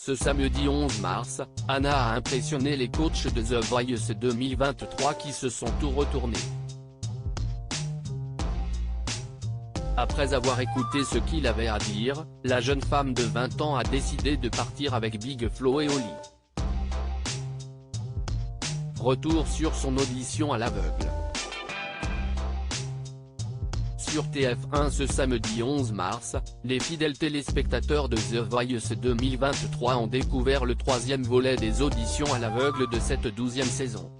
Ce samedi 11 mars, Anna a impressionné les coachs de The Voice 2023 qui se sont tout retournés. Après avoir écouté ce qu'il avait à dire, la jeune femme de 20 ans a décidé de partir avec Big Flo et Oli. Retour sur son audition à l'aveugle. Sur TF1 ce samedi 11 mars, les fidèles téléspectateurs de The Voice 2023 ont découvert le troisième volet des auditions à l'aveugle de cette 12e saison.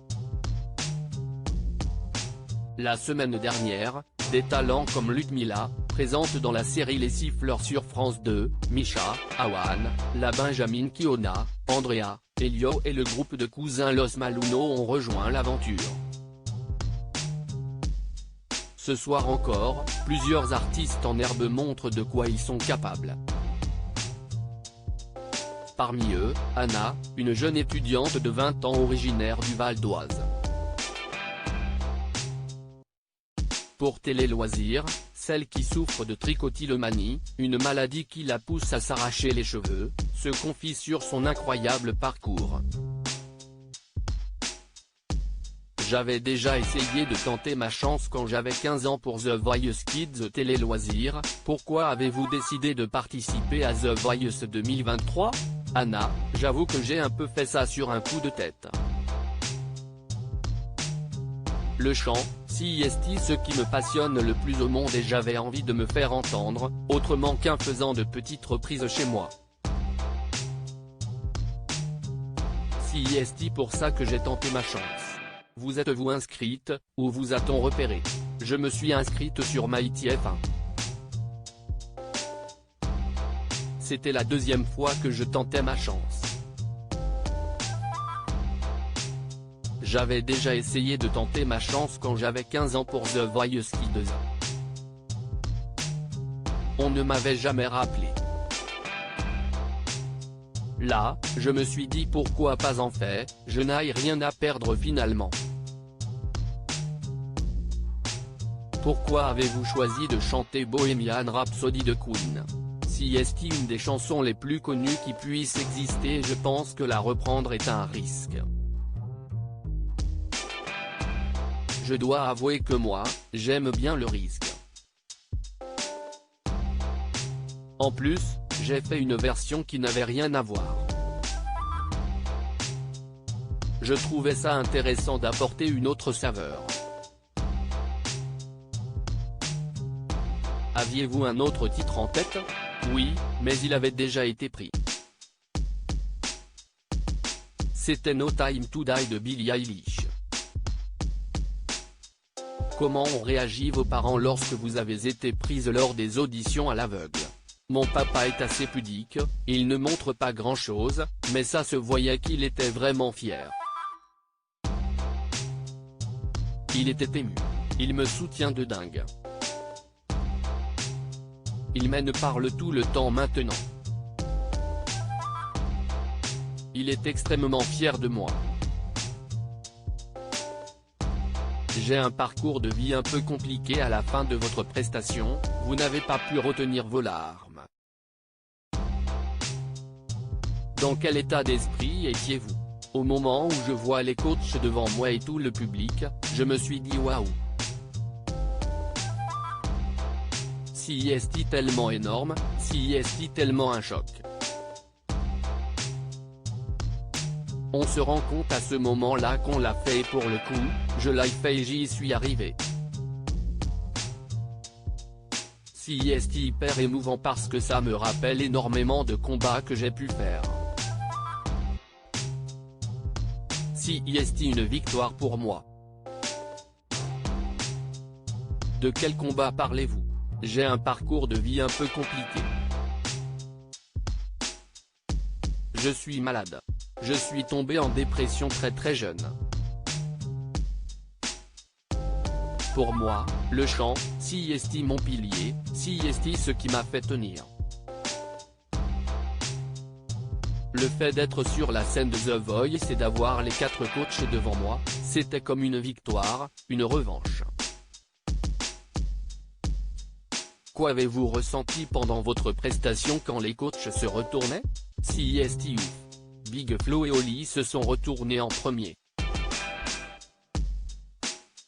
La semaine dernière, des talents comme Ludmilla, présente dans la série Les Siffleurs sur France 2, Misha, Awan, la Benjamin Kiona, Andrea, Elio et le groupe de cousins Los Maluno ont rejoint l'aventure. Ce soir encore, plusieurs artistes en herbe montrent de quoi ils sont capables. Parmi eux, Anna, une jeune étudiante de 20 ans originaire du Val d'Oise. Pour Télé Loisirs, celle qui souffre de trichotillomanie, une maladie qui la pousse à s'arracher les cheveux, se confie sur son incroyable parcours. J'avais déjà essayé de tenter ma chance quand j'avais 15 ans pour The Voice Kids Télé Loisirs, pourquoi avez-vous décidé de participer à The Voice 2023 ? Anna, j'avoue que j'ai un peu fait ça sur un coup de tête. Le chant, c'est ce qui me passionne le plus au monde et j'avais envie de me faire entendre, autrement qu'en faisant de petites reprises chez moi. C'est pour ça que j'ai tenté ma chance. Vous êtes-vous inscrite, ou vous a-t-on repéré ? Je me suis inscrite sur MyTF1. C'était la deuxième fois que je tentais ma chance. J'avais déjà essayé de tenter ma chance quand j'avais 15 ans pour The Voice Kids. On ne m'avait jamais rappelé. Là, je me suis dit pourquoi pas en faire, je n'ai rien à perdre finalement. Pourquoi avez-vous choisi de chanter Bohemian Rhapsody de Queen ? C'est une des chansons les plus connues qui puisse exister et je pense que la reprendre est un risque. Je dois avouer que moi, j'aime bien le risque. En plus, j'ai fait une version qui n'avait rien à voir. Je trouvais ça intéressant d'apporter une autre saveur. Aviez-vous un autre titre en tête ? Oui, mais il avait déjà été pris. C'était No Time to Die de Billie Eilish. Comment ont réagi vos parents lorsque vous avez été prise lors des auditions à l'aveugle ? Mon papa est assez pudique, il ne montre pas grand-chose, mais ça se voyait qu'il était vraiment fier. Il était ému. Il me soutient de dingue. Il me parle tout le temps maintenant. Il est extrêmement fier de moi. J'ai un parcours de vie un peu compliqué à la fin de votre prestation, vous n'avez pas pu retenir vos larmes. Dans quel état d'esprit étiez-vous ? Au moment où je vois les coachs devant moi et tout le public, je me suis dit waouh. C'est tellement énorme, c'est tellement un choc. On se rend compte à ce moment-là qu'on l'a fait et pour le coup, je l'ai fait et j'y suis arrivé. C'est hyper émouvant parce que ça me rappelle énormément de combats que j'ai pu faire. C'est une victoire pour moi. De quel combat parlez-vous ? J'ai un parcours de vie un peu compliqué. Je suis malade. Je suis tombé en dépression très jeune. Pour moi, le chant, c'est mon pilier, c'est ce qui m'a fait tenir. Le fait d'être sur la scène de The Voice et d'avoir les 4 coachs devant moi, c'était comme une victoire, une revanche. Qu'avez-vous ressenti pendant votre prestation quand les coachs se retournaient ? CIST ouf. Big Flo et Oli se sont retournés en premier.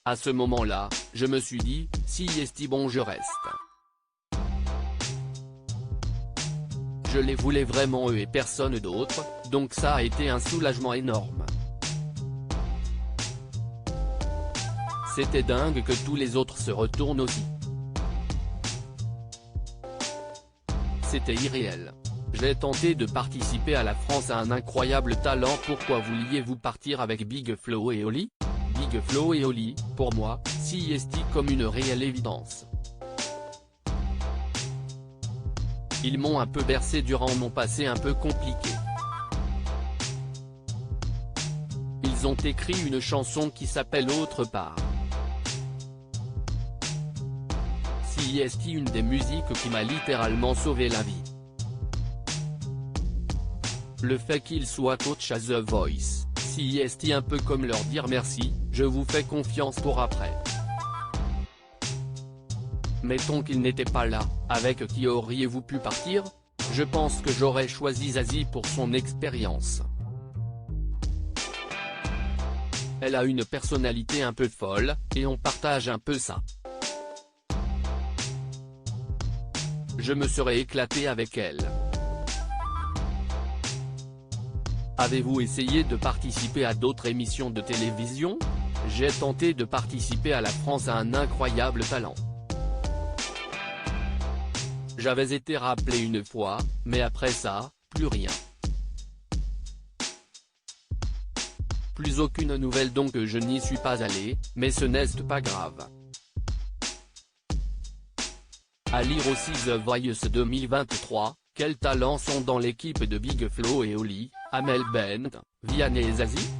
À ce moment-là, je me suis dit, CIST bon je reste. Je les voulais vraiment eux et personne d'autre, donc ça a été un soulagement énorme. C'était dingue que tous les autres se retournent aussi. C'était irréel. J'ai tenté de participer à La France a un incroyable talent. Pourquoi vouliez-vous partir avec Big Flo et Oli? Big Flo et Oli, pour moi, CIST comme une réelle évidence. Ils m'ont un peu bercé durant mon passé un peu compliqué. Ils ont écrit une chanson qui s'appelle Autre part. CIST une des musiques qui m'a littéralement sauvé la vie. Le fait qu'il soit coach à The Voice, CIST un peu comme leur dire merci, je vous fais confiance pour après. Mettons qu'il n'était pas là, avec qui auriez-vous pu partir? Je pense que j'aurais choisi Zazie pour son expérience. Elle a une personnalité un peu folle, et on partage un peu ça. Je me serais éclaté avec elle. Avez-vous essayé de participer à d'autres émissions de télévision? J'ai tenté de participer à La France a un incroyable talent. J'avais été rappelé une fois, mais après ça, plus rien. Plus aucune nouvelle donc je n'y suis pas allé, mais ce n'est pas grave. À lire aussi The Voice 2023, quels talents sont dans l'équipe de Big Flo et Oli, Amel Bent, Vianney et Zazie?